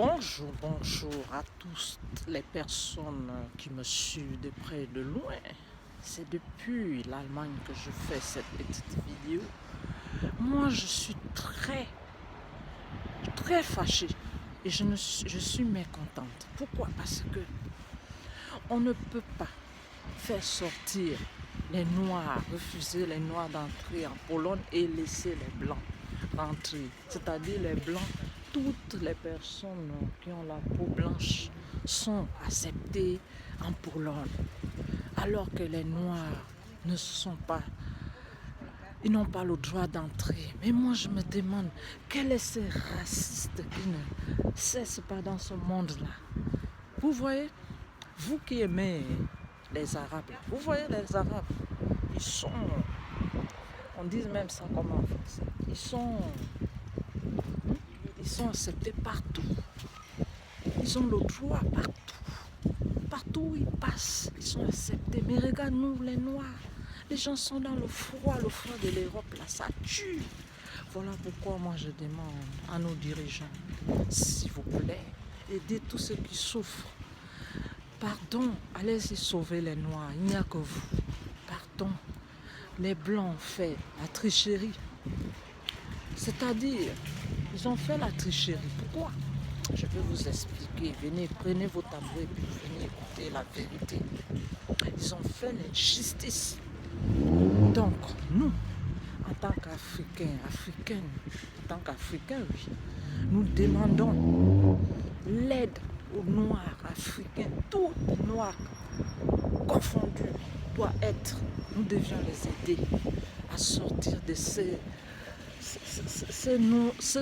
Bonjour, bonjour à toutes les personnes qui me suivent de près et de loin. C'est depuis l'Allemagne que je fais cette petite vidéo. Moi, je suis très fâchée et je suis mécontente. Pourquoi? Parce que on ne peut pas faire sortir les Noirs, refuser les Noirs d'entrer en Pologne et laisser les Blancs rentrer. C'est-à-dire les Blancs, toutes les personnes qui ont la peau blanche sont acceptées en Pologne. Alors que les Noirs ne sont pas, ils n'ont pas le droit d'entrer. Mais moi je me demande, quels sont ces racistes qui ne cessent pas dans ce monde-là? Vous voyez, vous qui aimez les Arabes, vous voyez les Arabes, ils sont, on dit même ça comme en français, ils sont acceptés partout. Ils ont le droit partout. Partout où ils passent, ils sont acceptés. Mais regarde-nous, les Noirs. Les gens sont dans le froid de l'Europe, là, ça tue. Voilà pourquoi moi je demande à nos dirigeants, s'il vous plaît, aidez tous ceux qui souffrent. Pardon, allez-y sauver les Noirs, il n'y a que vous. Pardon, les Blancs ont fait la tricherie. C'est-à-dire, ils ont fait la tricherie. Pourquoi? Je vais vous expliquer. Venez, prenez vos tableaux et puis venez écouter la vérité. Ils ont fait l'injustice. Donc, nous, en tant qu'Africains, oui, nous demandons l'aide aux Noirs africains. Tout Noir confondu doit être. Nous devions les aider à sortir de ce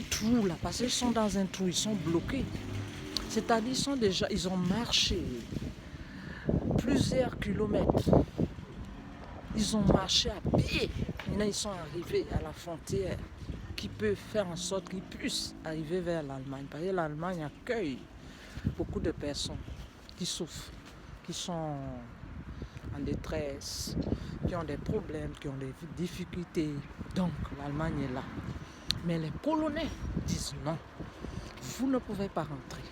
trou-là, parce qu'ils sont dans un trou, ils sont bloqués. C'est-à-dire, ils ont marché plusieurs kilomètres. Ils ont marché à pied. Maintenant, ils sont arrivés à la frontière qui peut faire en sorte qu'ils puissent arriver vers l'Allemagne. Parce que l'Allemagne accueille beaucoup de personnes qui souffrent, qui sont en détresse, qui ont des problèmes, qui ont des difficultés. Donc, l'Allemagne est là. Mais les Polonais disent non, vous ne pouvez pas rentrer.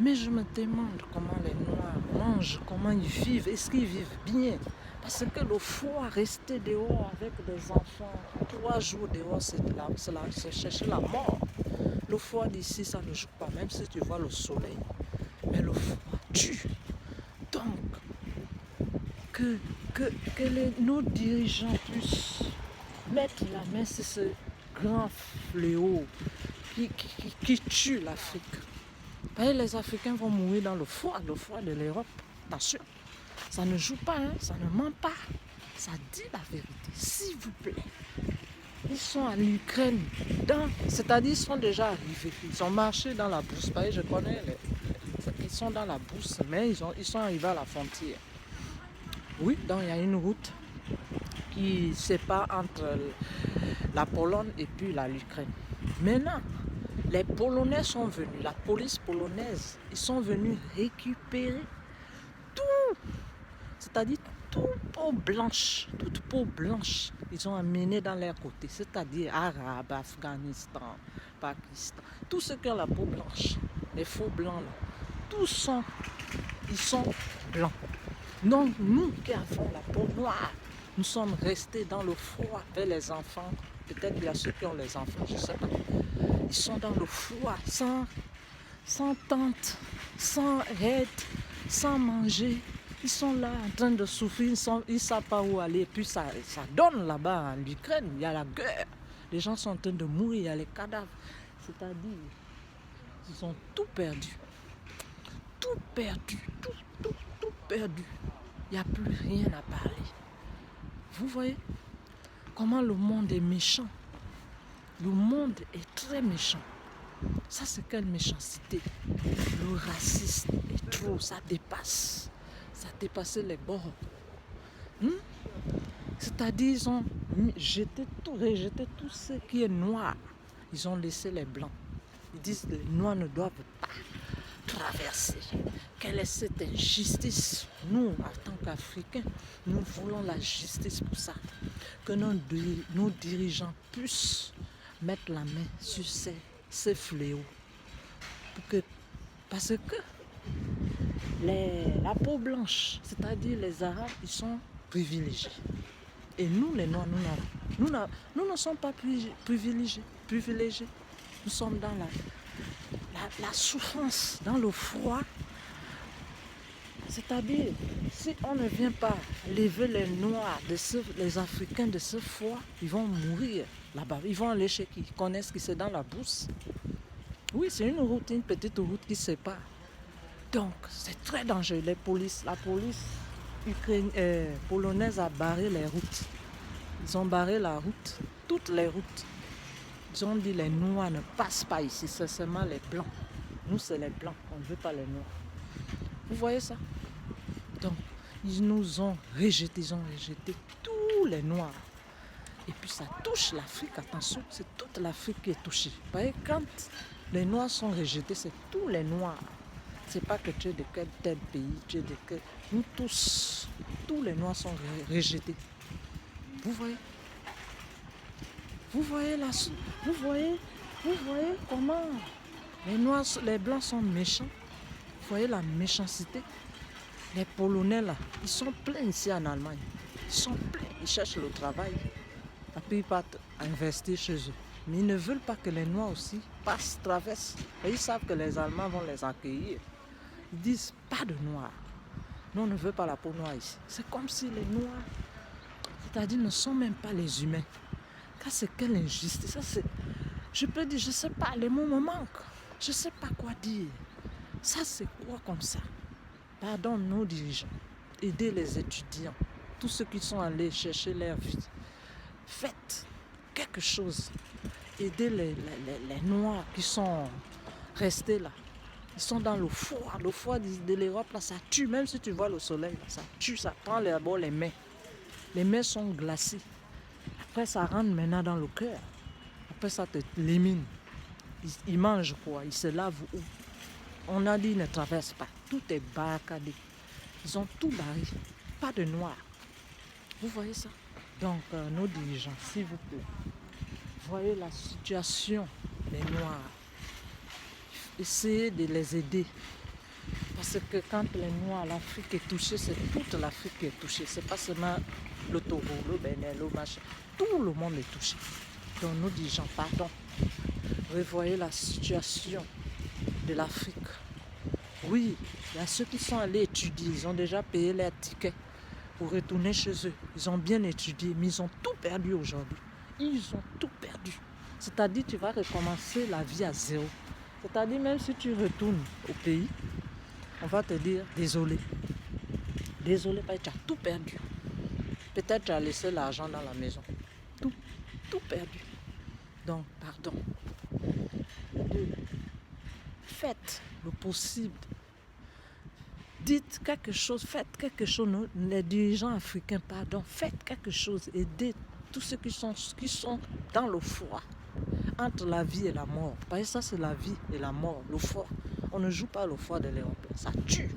Mais je me demande comment les Noirs mangent, comment ils vivent, est-ce qu'ils vivent bien? Parce que le froid, rester dehors avec des enfants, 3 jours dehors, c'est chercher la mort. Le froid d'ici, ça ne joue pas, même si tu vois le soleil. Mais le froid tue. Donc, que nos dirigeants puissent mettre la main sur ce grand fléau qui tue l'Afrique. Les Africains vont mourir dans le froid de l'Europe. Attention, ça ne joue pas, ça ne ment pas. Ça dit la vérité, s'il vous plaît. Ils sont en Ukraine, c'est-à-dire ils sont déjà arrivés. Ils ont marché dans la bourse. Je connais, ils sont dans la bourse, mais ils sont arrivés à la frontière. Oui, donc il y a une route qui sépare entre la Pologne et puis l'Ukraine. Maintenant, les Polonais sont venus, la police polonaise, ils sont venus récupérer tout, c'est-à-dire toute peau blanche, ils ont amené dans leur côté, c'est-à-dire Arabes, Afghanistan, Pakistan, tous ceux qui ont la peau blanche, les faux blancs là, ils sont blancs. Donc nous qui avons la peau noire, nous sommes restés dans le froid avec les enfants. Peut-être qu'il y a ceux qui ont les enfants, je ne sais pas. Ils sont dans le froid, sans tente, sans aide, sans manger. Ils sont là en train de souffrir, ils ne savent pas où aller. Et puis ça donne là-bas en Ukraine, il y a la guerre. Les gens sont en train de mourir, il y a les cadavres. C'est-à-dire, ils ont tout perdu. Tout perdu. Il n'y a plus rien à parler. Vous voyez comment le monde est méchant. Le monde est très méchant. Ça, c'est quelle méchanceté? Le racisme est trop, ça dépasse. Ça a dépassé les bords. C'est-à-dire, ils ont rejeté tout ce qui est noir. Ils ont laissé les blancs. Ils disent que les noirs ne doivent pas traverser. Quelle est cette injustice? Nous, en tant qu'Africains, nous voulons la justice pour ça. Que nos dirigeants puissent mettre la main sur ces fléaux. Parce que la peau blanche, c'est-à-dire les Arabes, ils sont privilégiés. Et nous, les Noirs, nous ne sommes pas privilégiés. Nous sommes dans la souffrance, dans le froid. C'est-à-dire, si on ne vient pas lever les Noirs, les Africains de ce froid, ils vont mourir là-bas. Ils vont aller chez qui? Ils connaissent qui c'est dans la bourse. Oui, c'est une petite route qui sépare. Donc, c'est très dangereux. La police polonaise a barré les routes. Ils ont barré la route, toutes les routes. Ils ont dit les Noirs ne passent pas ici, c'est seulement les Blancs. Nous, c'est les Blancs, on ne veut pas les Noirs. Vous voyez ça? Donc, ils nous ont rejetés, tous les Noirs. Et puis ça touche l'Afrique, attention, c'est toute l'Afrique qui est touchée. Vous voyez, quand les Noirs sont rejetés, c'est tous les Noirs. C'est pas que tu es de quel tel pays, tu es de quel... Nous tous les Noirs sont rejetés. Vous voyez? Vous voyez comment les Blancs sont méchants. Vous voyez la méchanceté. Les Polonais là, ils sont pleins ici en Allemagne. Ils sont pleins, ils cherchent le travail. Après ils partent investir chez eux. Mais ils ne veulent pas que les Noirs aussi traversent. Et ils savent que les Allemands vont les accueillir. Ils disent pas de Noirs. Nous on ne veut pas la peau noire ici. C'est comme si les Noirs, c'est-à-dire ne sont même pas les humains. Ça c'est quelle injustice. Ça c'est, je peux dire, je sais pas, les mots me manquent. Je sais pas quoi dire. Ça c'est quoi comme ça? Pardon nos dirigeants. Aidez les étudiants. Tous ceux qui sont allés chercher leur vie. Faites quelque chose. Aidez les Noirs qui sont restés là. Ils sont dans le froid. Le froid de l'Europe, là, ça tue. Même si tu vois le soleil, là, ça tue. Ça prend d'abord les mains. Les mains sont glacées. Après, ça rentre maintenant dans le cœur. Après, ça te l'émine. Ils mangent quoi? Ils se lavent où? On a dit qu'ils ne traversent pas. Tout est barricadé. Ils ont tout barré. Pas de Noirs. Vous voyez ça? Donc, nos dirigeants, s'il vous plaît, voyez la situation des Noirs. Essayez de les aider. Parce que quand les Noirs, l'Afrique est touchée, c'est toute l'Afrique qui est touchée. C'est pas seulement le Togo, le Bénin, le machin. Tout le monde est touché. Donc, nos dirigeants, pardon. Revoyez la situation de l'Afrique. Oui, il y a ceux qui sont allés étudier. Ils ont déjà payé leurs tickets pour retourner chez eux. Ils ont bien étudié, mais ils ont tout perdu aujourd'hui. Ils ont tout perdu. C'est-à-dire tu vas recommencer la vie à zéro. C'est-à-dire même si tu retournes au pays, on va te dire désolé. Désolé parce que tu as tout perdu. Peut-être tu as laissé l'argent dans la maison. Tout perdu. Donc, pardon. Faites le possible. Dites quelque chose, faites quelque chose. Les dirigeants africains, pardon, faites quelque chose. Aidez tous ceux qui sont dans le froid, entre la vie et la mort. Parce que ça, c'est la vie et la mort, le froid. On ne joue pas le froid de l'Europe. Ça tue.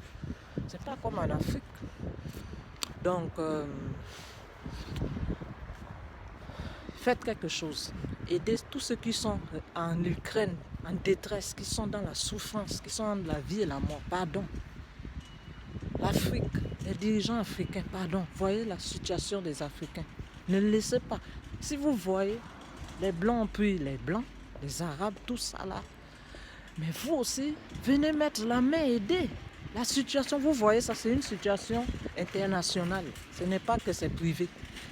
C'est pas comme en Afrique. Donc, faites quelque chose. Aidez tous ceux qui sont en Ukraine, en détresse, qui sont dans la souffrance, qui sont dans la vie et la mort. Pardon. L'Afrique, les dirigeants africains, pardon, voyez la situation des Africains. Ne laissez pas. Si vous voyez, les Blancs ont pris les Blancs, les Arabes, tout ça là. Mais vous aussi, venez mettre la main, aider. La situation, vous voyez, ça c'est une situation internationale. Ce n'est pas que c'est privé.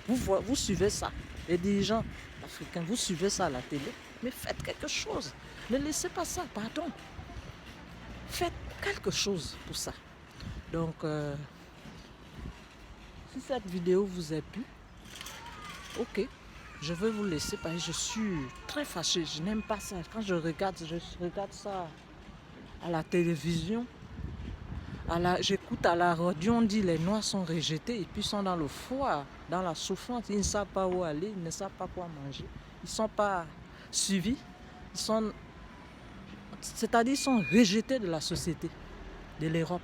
Vous suivez ça. Les dirigeants africains, vous suivez ça à la télé. Mais faites quelque chose. Ne laissez pas ça, pardon. Faites quelque chose pour ça. Donc, si cette vidéo vous a plu, ok, je vais vous laisser parce que je suis très fâchée. Je n'aime pas ça. Quand je regarde ça à la télévision, j'écoute à la radio, on dit les Noirs sont rejetés et puis sont dans le froid, dans la souffrance. Ils ne savent pas où aller, ils ne savent pas quoi manger. Ils ne sont pas suivis. C'est-à-dire ils sont rejetés de la société, de l'Europe.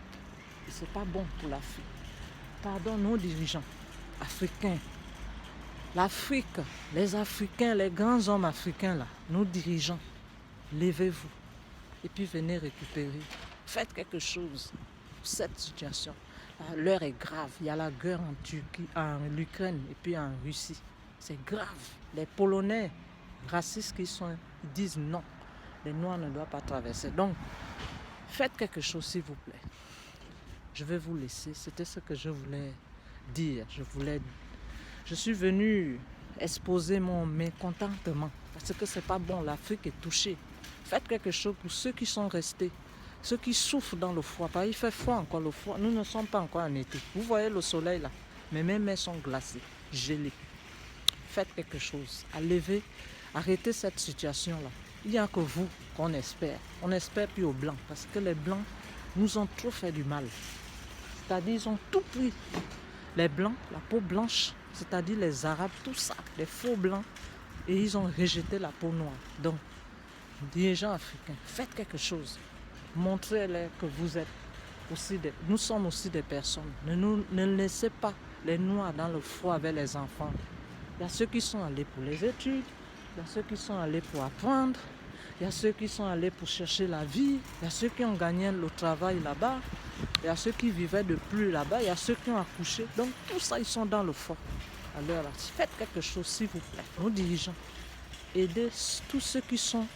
Et ce n'est pas bon pour l'Afrique. Pardon, nos dirigeants africains. L'Afrique, les Africains, les grands hommes africains, là, nos dirigeants, levez-vous. et puis venez récupérer. Faites quelque chose pour cette situation. L'heure est grave. Il y a la guerre en Turquie, en Ukraine et puis en Russie. C'est grave. Les Polonais racistes ils disent non. Les Noirs ne doivent pas traverser. Donc, faites quelque chose s'il vous plaît. Je vais vous laisser. C'était ce que je voulais dire. Je suis venu exposer mon mécontentement parce que c'est pas bon. L'Afrique est touchée. Faites quelque chose pour ceux qui sont restés. Ceux qui souffrent dans le froid, il fait froid encore le froid. Nous ne sommes pas encore en été. Vous voyez le soleil là, mais mes mains sont glacées, gelées. Faites quelque chose. Arrêtez cette situation là. Il n'y a que vous qu'on espère. On n'espère plus aux Blancs parce que les Blancs nous ont trop fait du mal. C'est-à-dire ils ont tout pris. Les Blancs, la peau blanche, c'est-à-dire les Arabes, tout ça, les faux Blancs, et ils ont rejeté la peau noire. Donc, dirigeants africains, faites quelque chose. Montrez-leur que vous êtes aussi nous sommes aussi des personnes. Ne laissez pas les Noirs dans le froid avec les enfants. Il y a ceux qui sont allés pour les études, il y a ceux qui sont allés pour apprendre, il y a ceux qui sont allés pour chercher la vie, il y a ceux qui ont gagné le travail là-bas, il y a ceux qui vivaient de pluie là-bas, il y a ceux qui ont accouché. Donc tout ça, ils sont dans le froid. Alors là, faites quelque chose s'il vous plaît. Nos dirigeants, aidez tous ceux qui sont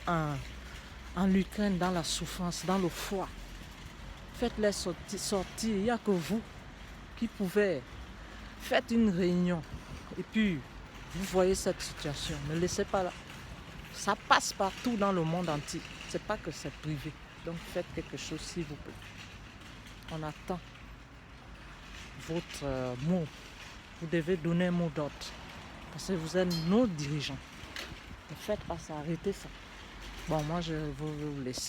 en Ukraine, dans la souffrance, dans le froid. Faites-les sortir. Il n'y a que vous qui pouvez. Faites une réunion. Et puis, vous voyez cette situation. Ne laissez pas là. Ça passe partout dans le monde entier. Ce n'est pas que c'est privé. Donc, faites quelque chose, s'il vous plaît. On attend votre mot. Vous devez donner un mot d'ordre. Parce que vous êtes nos dirigeants. Ne faites pas ça. Arrêtez ça. Bon, moi, je vais vous laisser.